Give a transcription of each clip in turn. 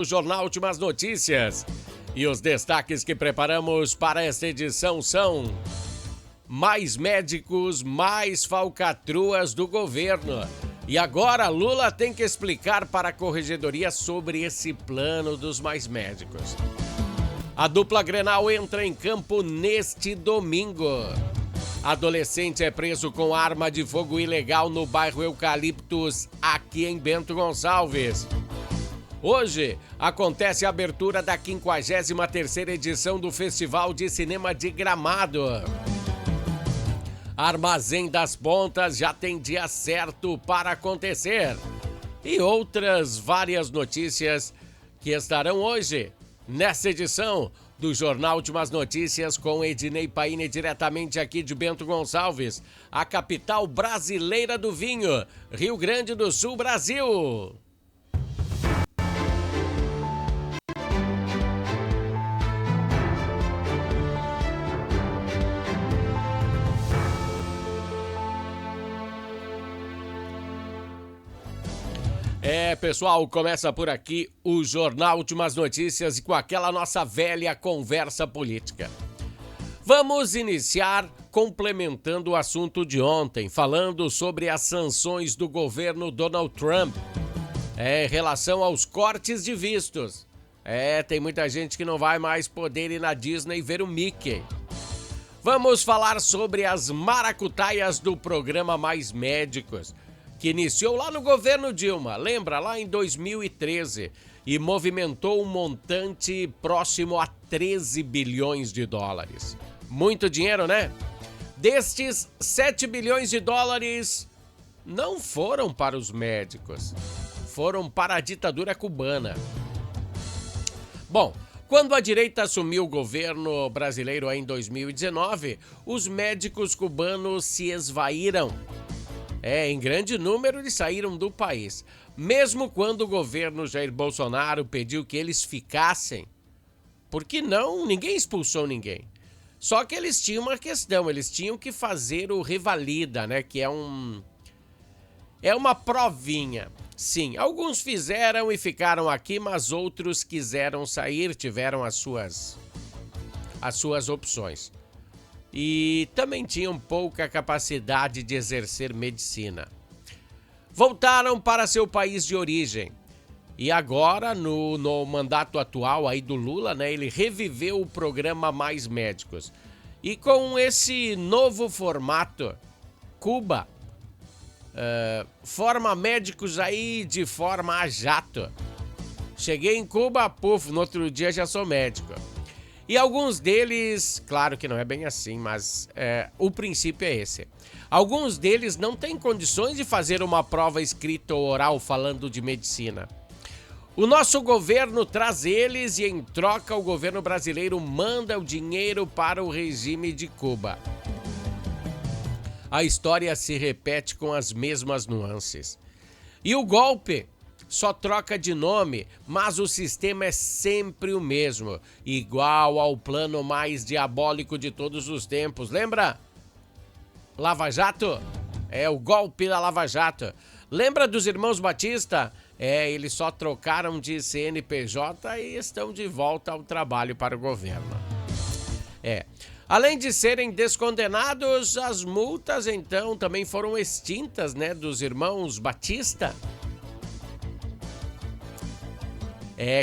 O Jornal Últimas Notícias. E os destaques que preparamos para esta edição são: mais médicos, mais falcatruas do governo. E agora Lula tem que explicar para a Corregedoria sobre esse plano dos mais médicos. A dupla Grenal entra em campo neste domingo. Adolescente é preso com arma de fogo ilegal no bairro Eucaliptus, aqui em Bento Gonçalves. Hoje acontece a abertura da 53ª edição do Festival de Cinema de Gramado. Armazém das Pontas já tem dia certo para acontecer. E outras várias notícias que estarão hoje nessa edição do Jornal Últimas Notícias com Ednei Paine, diretamente aqui de Bento Gonçalves, a capital brasileira do vinho, Rio Grande do Sul, Brasil. Pessoal, começa por aqui o Jornal Últimas Notícias e com aquela nossa velha conversa política. Vamos iniciar complementando o assunto de ontem, falando sobre as sanções do governo Donald Trump em relação aos cortes de vistos. Tem muita gente que não vai mais poder ir na Disney ver o Mickey. Vamos falar sobre as maracutaias do programa Mais Médicos, que iniciou lá no governo Dilma, lembra? Lá em 2013, e movimentou um montante próximo a 13 bilhões de dólares. Muito dinheiro, né? Destes, 7 bilhões de dólares não foram para os médicos, foram para a ditadura cubana. Bom, quando a direita assumiu o governo brasileiro em 2019, os médicos cubanos se esvaíram. Em grande número eles saíram do país. Mesmo quando o governo Jair Bolsonaro pediu que eles ficassem, porque ninguém expulsou ninguém. Só que eles tinham uma questão, eles tinham que fazer o revalida, né? Que é uma provinha. Sim, alguns fizeram e ficaram aqui, mas outros quiseram sair, tiveram as suas opções. E também tinham pouca capacidade de exercer medicina. Voltaram para seu país de origem. E agora, no mandato atual aí do Lula, né, ele reviveu o programa Mais Médicos. E com esse novo formato, Cuba forma médicos aí de forma a jato. Cheguei em Cuba, no outro dia já sou médico. E alguns deles, claro que não é bem assim, mas o princípio é esse. Alguns deles não têm condições de fazer uma prova escrita ou oral falando de medicina. O nosso governo traz eles e, em troca, o governo brasileiro manda o dinheiro para o regime de Cuba. A história se repete com as mesmas nuances. E o golpe só troca de nome, mas o sistema é sempre o mesmo, igual ao plano mais diabólico de todos os tempos. Lembra? Lava Jato? O golpe da Lava Jato. Lembra dos irmãos Batista? Eles só trocaram de CNPJ e estão de volta ao trabalho para o governo. Além de serem descondenados, as multas, então, também foram extintas, né, dos irmãos Batista.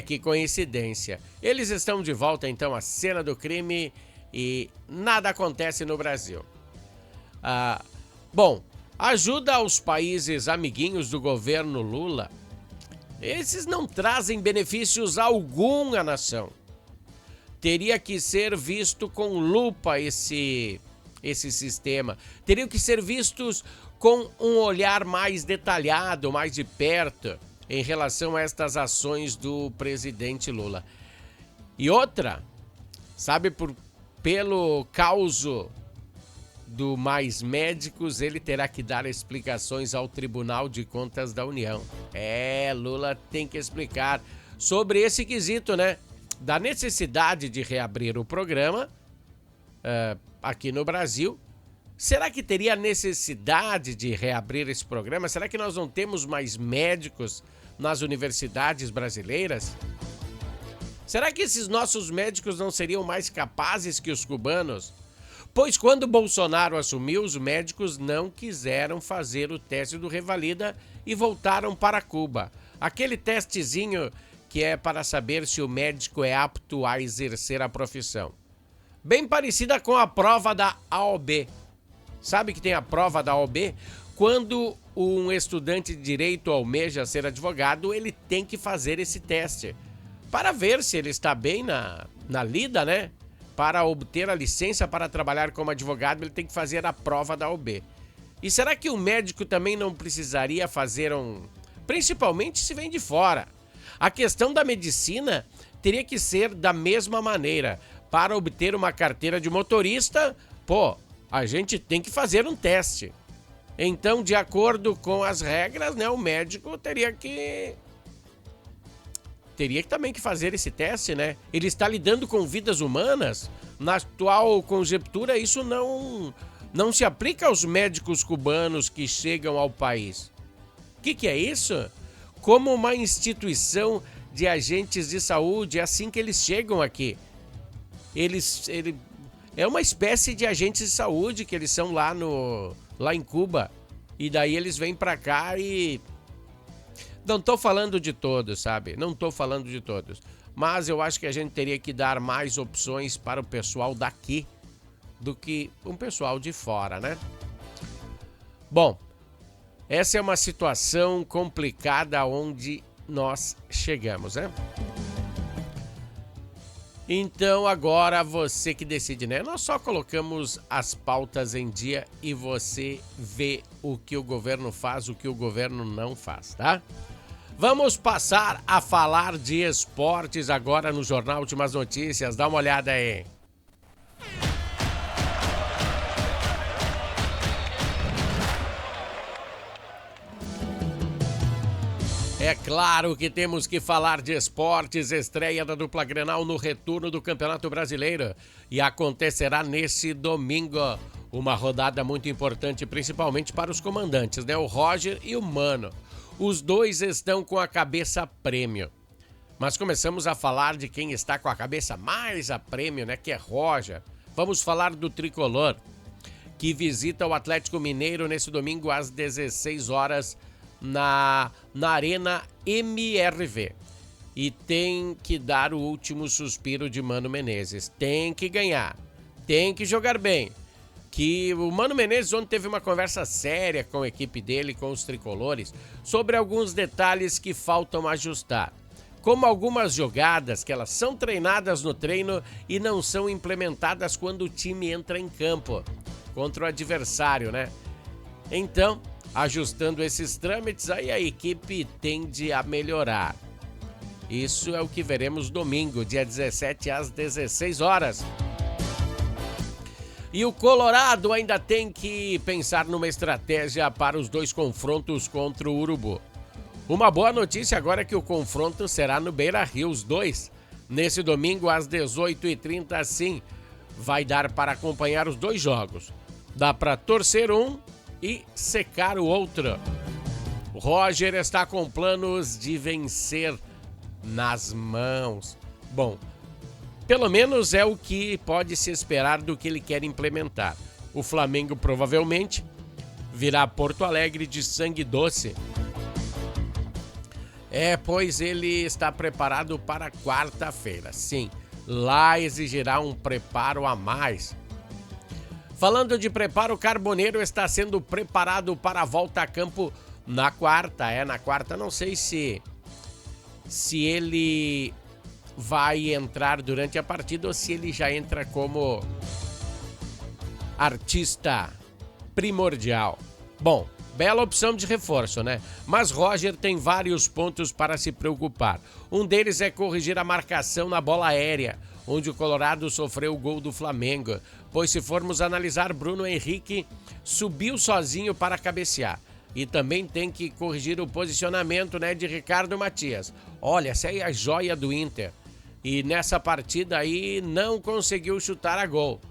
Que coincidência. Eles estão de volta, então, à cena do crime e nada acontece no Brasil. Bom, ajuda aos países amiguinhos do governo Lula. Esses não trazem benefícios algum à nação. Teria que ser visto com lupa esse sistema. Teriam que ser vistos com um olhar mais detalhado, mais de perto, em relação a estas ações do presidente Lula. E outra, sabe, pelo causo do Mais Médicos, ele terá que dar explicações ao Tribunal de Contas da União. Lula tem que explicar sobre esse quesito, né? Da necessidade de reabrir o programa aqui no Brasil. Será que teria necessidade de reabrir esse programa? Será que nós não temos mais médicos nas universidades brasileiras? Será que esses nossos médicos não seriam mais capazes que os cubanos? Pois quando Bolsonaro assumiu, os médicos não quiseram fazer o teste do Revalida e voltaram para Cuba. Aquele testezinho que é para saber se o médico é apto a exercer a profissão. Bem parecida com a prova da AOB. Sabe que tem a prova da AOB? Quando um estudante de direito almeja ser advogado, ele tem que fazer esse teste para ver se ele está bem na lida, né? Para obter a licença para trabalhar como advogado, ele tem que fazer a prova da AOB. E será que o médico também não precisaria fazer principalmente se vem de fora? A questão da medicina teria que ser da mesma maneira. Para obter uma carteira de motorista, a gente tem que fazer um teste. Então, de acordo com as regras, né, o médico teria que também que fazer esse teste, né? Ele está lidando com vidas humanas. Na atual conjectura, isso não se aplica aos médicos cubanos que chegam ao país. O que é isso? Como uma instituição de agentes de saúde, é assim que eles chegam aqui. É uma espécie de agentes de saúde que eles são lá em Cuba. E daí eles vêm pra cá e... Não tô falando de todos, sabe? Não tô falando de todos. Mas eu acho que a gente teria que dar mais opções para o pessoal daqui do que um pessoal de fora, né? Bom, essa é uma situação complicada onde nós chegamos, né? Então agora você que decide, né? Nós só colocamos as pautas em dia e você vê o que o governo faz, o que o governo não faz, tá? Vamos passar a falar de esportes agora no Jornal Últimas Notícias. Dá uma olhada aí. É claro que temos que falar de esportes, estreia da dupla Grenal no retorno do Campeonato Brasileiro e acontecerá nesse domingo. Uma rodada muito importante, principalmente para os comandantes, né? O Roger e o Mano. Os dois estão com a cabeça a prêmio. Mas começamos a falar de quem está com a cabeça mais a prêmio, né? Que é Roger. Vamos falar do tricolor, que visita o Atlético Mineiro nesse domingo às 16 horas na Arena MRV. E tem que dar o último suspiro de Mano Menezes. Tem que ganhar. Tem que jogar bem. Que o Mano Menezes ontem teve uma conversa séria com a equipe dele, com os tricolores, sobre alguns detalhes que faltam ajustar. Como algumas jogadas que elas são treinadas no treino e não são implementadas quando o time entra em campo contra o adversário, né? Então, ajustando esses trâmites, aí a equipe tende a melhorar. Isso é o que veremos domingo, dia 17 às 16 horas. E o Colorado ainda tem que pensar numa estratégia para os dois confrontos contra o Urubu. Uma boa notícia agora é que o confronto será no Beira-Rio, os dois. Nesse domingo às 18h30, sim, vai dar para acompanhar os dois jogos. Dá para torcer um e secar o outro. O Roger está com planos de vencer nas mãos. Bom, pelo menos é o que pode se esperar do que ele quer implementar. O Flamengo provavelmente virá a Porto Alegre de sangue doce. Pois ele está preparado para quarta-feira. Sim, lá exigirá um preparo a mais. Falando de preparo, o Carboneiro está sendo preparado para a volta a campo na quarta. Na quarta, não sei se ele vai entrar durante a partida ou se ele já entra como artista primordial. Bom, bela opção de reforço, né? Mas Roger tem vários pontos para se preocupar. Um deles é corrigir a marcação na bola aérea, onde o Colorado sofreu o gol do Flamengo. Pois se formos analisar, Bruno Henrique subiu sozinho para cabecear. E também tem que corrigir o posicionamento, né, de Ricardo Matias. Olha, essa aí é a joia do Inter. E nessa partida aí não conseguiu chutar a gol.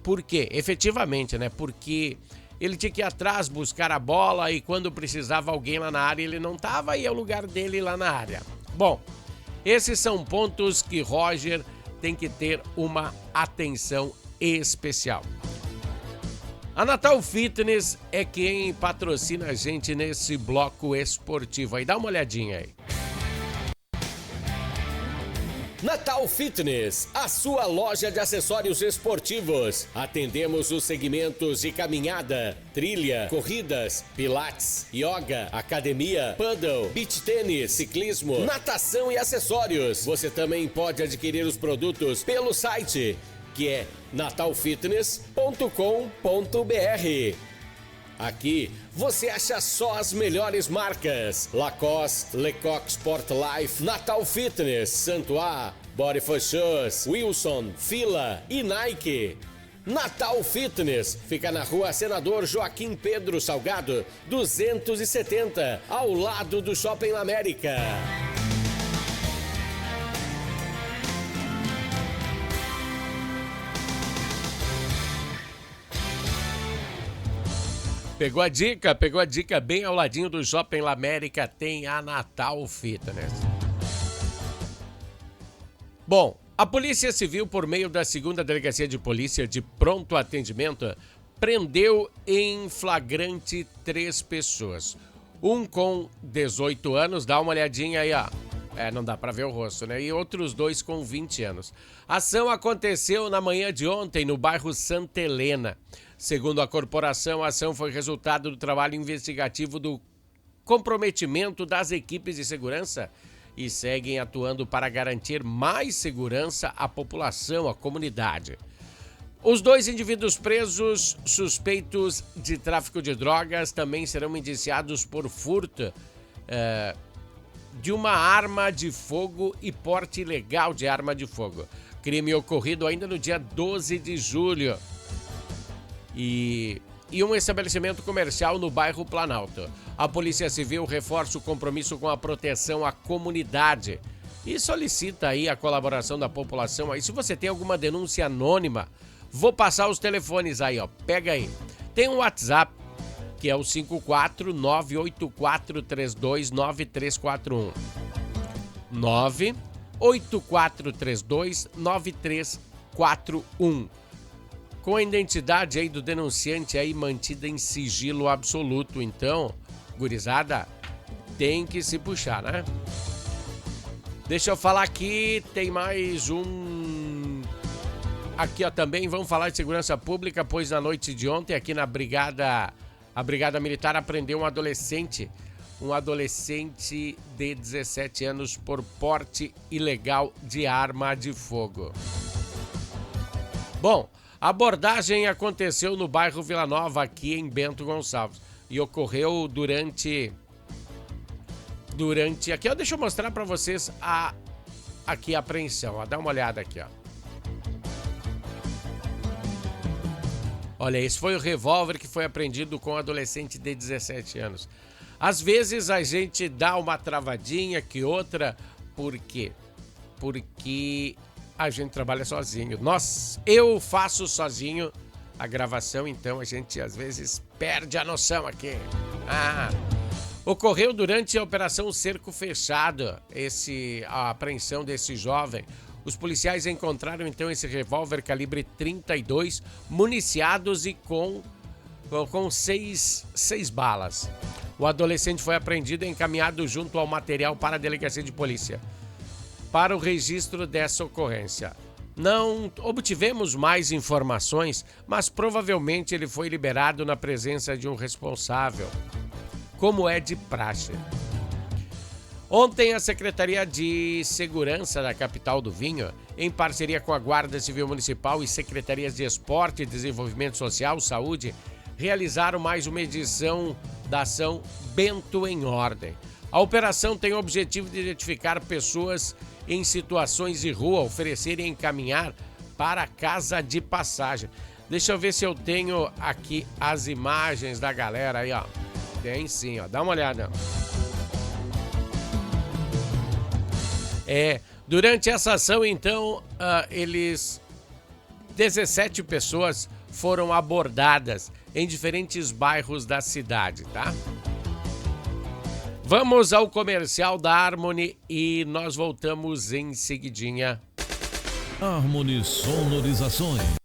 Por quê? Efetivamente, né? Porque ele tinha que ir atrás, buscar a bola e quando precisava alguém lá na área ele não estava e é o lugar dele lá na área. Bom, Esses são pontos que Roger tem que ter uma atenção especial. A Natal Fitness é quem patrocina a gente nesse bloco esportivo. Aí dá uma olhadinha aí. Natal Fitness, a sua loja de acessórios esportivos. Atendemos os segmentos de caminhada, trilha, corridas, pilates, yoga, academia, paddle, beach tênis, ciclismo, natação e acessórios. Você também pode adquirir os produtos pelo site, que é natalfitness.com.br. Aqui você acha só as melhores marcas: Lacoste, Lecoq Sport Life, Natal Fitness, Santois, Body for Shoes, Wilson, Fila e Nike. Natal Fitness fica na rua Senador Joaquim Pedro Salgado, 270, ao lado do Shopping América. Pegou a dica bem ao ladinho do Shopping La América, tem a Natal Fitness. Bom, a Polícia Civil, por meio da 2ª Delegacia de Polícia de Pronto Atendimento, prendeu em flagrante 3 pessoas. Um com 18 anos, dá uma olhadinha aí, ó. Não dá pra ver o rosto, né? E outros 2 com 20 anos. A ação aconteceu na manhã de ontem, no bairro Santa Helena. Segundo a corporação, a ação foi resultado do trabalho investigativo do comprometimento das equipes de segurança e seguem atuando para garantir mais segurança à população, à comunidade. Os 2 indivíduos presos, suspeitos de tráfico de drogas, também serão indiciados por furto de uma arma de fogo e porte ilegal de arma de fogo. Crime ocorrido ainda no dia 12 de julho. E um estabelecimento comercial no bairro Planalto. A Polícia Civil reforça o compromisso com a proteção à comunidade e solicita aí a colaboração da população. Aí, se você tem alguma denúncia anônima, vou passar os telefones aí, ó. Pega aí. Tem um WhatsApp, que é o 54984329341. 984329341. Com a identidade aí do denunciante aí mantida em sigilo absoluto. Então, gurizada, tem que se puxar, né? Deixa eu falar aqui, tem mais um... Aqui, ó, também vamos falar de segurança pública, pois na noite de ontem, aqui na Brigada... A Brigada Militar apreendeu um adolescente de 17 anos por porte ilegal de arma de fogo. Bom, a abordagem aconteceu no bairro Vila Nova, aqui em Bento Gonçalves, e ocorreu durante aqui, ó, deixa eu mostrar para vocês aqui a apreensão, ó, dá uma olhada aqui, ó. Olha, esse foi o revólver que foi apreendido com um adolescente de 17 anos. Às vezes a gente dá uma travadinha que outra, por quê? Porque a gente trabalha sozinho. Eu faço sozinho a gravação, então a gente às vezes perde a noção aqui. Ocorreu durante a Operação Cerco Fechado, a apreensão desse jovem. Os policiais encontraram então esse revólver calibre 32, municiados e com 6 balas. O adolescente foi apreendido e encaminhado junto ao material para a delegacia de polícia para o registro dessa ocorrência. Não obtivemos mais informações, mas provavelmente ele foi liberado na presença de um responsável, como é de praxe. Ontem, a Secretaria de Segurança da capital do Vinho, em parceria com a Guarda Civil Municipal e Secretarias de Esporte, Desenvolvimento Social, Saúde, realizaram mais uma edição da ação Bento em Ordem. A operação tem o objetivo de identificar pessoas em situações de rua, oferecer e encaminhar para a casa de passagem. Deixa eu ver se eu tenho aqui as imagens da galera aí, ó. Tem sim, ó. Dá uma olhada. Durante essa ação, então, 17 pessoas foram abordadas em diferentes bairros da cidade, tá? Vamos ao comercial da Harmony e nós voltamos em seguidinha. Harmony Sonorizações.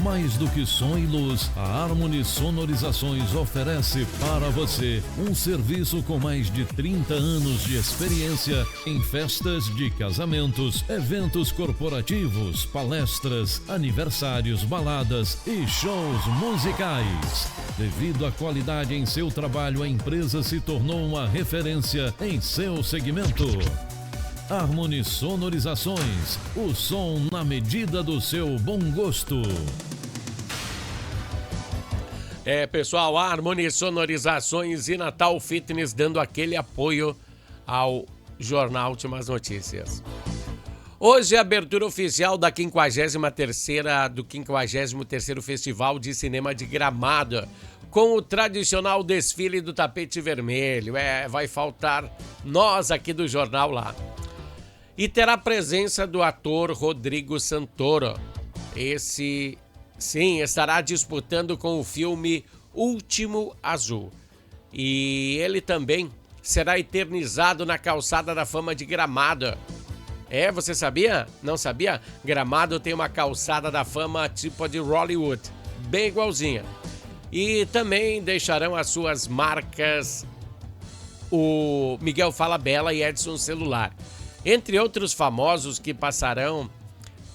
Mais do que som e luz, a Harmony Sonorizações oferece para você um serviço com mais de 30 anos de experiência em festas de casamentos, eventos corporativos, palestras, aniversários, baladas e shows musicais. Devido à qualidade em seu trabalho, a empresa se tornou uma referência em seu segmento. Harmony Sonorizações, o som na medida do seu bom gosto. Pessoal, Harmony Sonorizações e Natal Fitness dando aquele apoio ao Jornal Últimas Notícias. Hoje é a abertura oficial da 53º Festival de Cinema de Gramado, com o tradicional desfile do tapete vermelho. Vai faltar nós aqui do jornal lá. E terá presença do ator Rodrigo Santoro. Esse, sim, estará disputando com o filme Último Azul. E ele também será eternizado na Calçada da Fama de Gramado. Você sabia? Não sabia? Gramado tem uma Calçada da Fama tipo de Hollywood, bem igualzinha. E também deixarão as suas marcas o Miguel Falabella e Edson Celular, entre outros famosos que passarão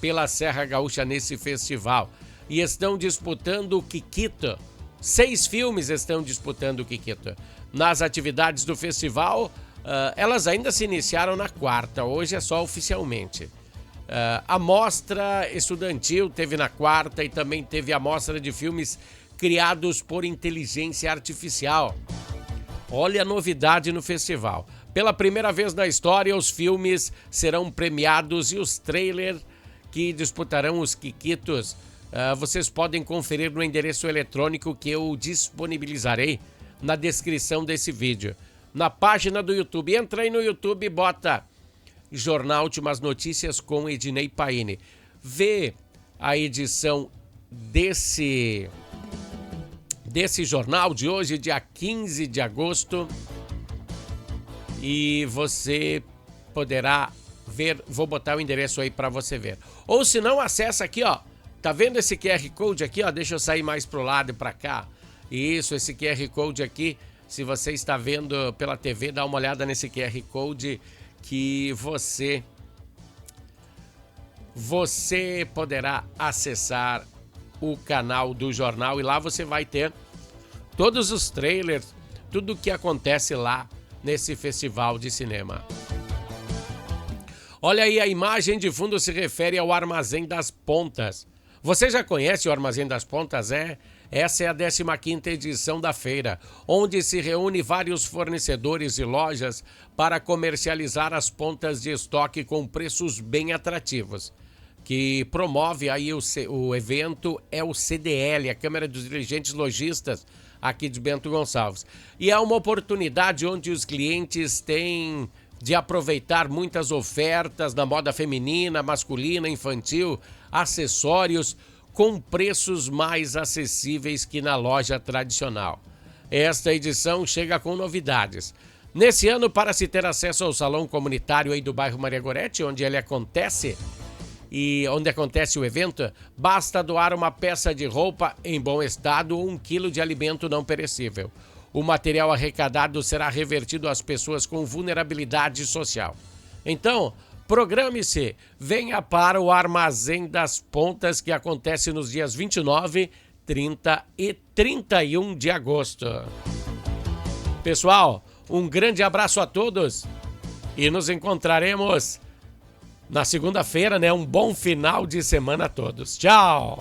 pela Serra Gaúcha nesse festival. E estão disputando o Kikito. 6 filmes estão disputando o Kikito. Nas atividades do festival, elas ainda se iniciaram na quarta, hoje é só oficialmente. A mostra estudantil teve na quarta e também teve a mostra de filmes criados por inteligência artificial. Olha a novidade no festival. Pela primeira vez na história, os filmes serão premiados e os trailers que disputarão os Kikitos, vocês podem conferir no endereço eletrônico que eu disponibilizarei na descrição desse vídeo. Na página do YouTube, entra aí no YouTube e bota Jornal Últimas Notícias com Ednei Paine. Vê a edição desse jornal de hoje, dia 15 de agosto. E você poderá ver, vou botar o endereço aí para você ver. Ou se não, acessa aqui, ó. Tá vendo esse QR Code aqui, ó? Deixa eu sair mais pro lado e para cá. Isso, esse QR Code aqui. Se você está vendo pela TV, dá uma olhada nesse QR Code que você poderá acessar o canal do jornal e lá você vai ter todos os trailers, tudo o que acontece lá nesse festival de cinema. Olha aí, a imagem de fundo se refere ao Armazém das Pontas. Você já conhece o Armazém das Pontas? Essa é a 15ª edição da feira, onde se reúne vários fornecedores e lojas para comercializar as pontas de estoque com preços bem atrativos. Que promove aí o evento é o CDL, a Câmara dos Dirigentes Lojistas, aqui de Bento Gonçalves. E é uma oportunidade onde os clientes têm de aproveitar muitas ofertas na moda feminina, masculina, infantil, acessórios, com preços mais acessíveis que na loja tradicional. Esta edição chega com novidades. Nesse ano, para se ter acesso ao salão comunitário aí do bairro Maria Goretti, onde ele acontece, e onde acontece o evento, basta doar uma peça de roupa em bom estado ou 1 quilo de alimento não perecível. O material arrecadado será revertido às pessoas com vulnerabilidade social. Então, programe-se, venha para o Armazém das Pontas, que acontece nos dias 29, 30 e 31 de agosto. Pessoal, um grande abraço a todos e nos encontraremos na segunda-feira, né? Um bom final de semana a todos. Tchau!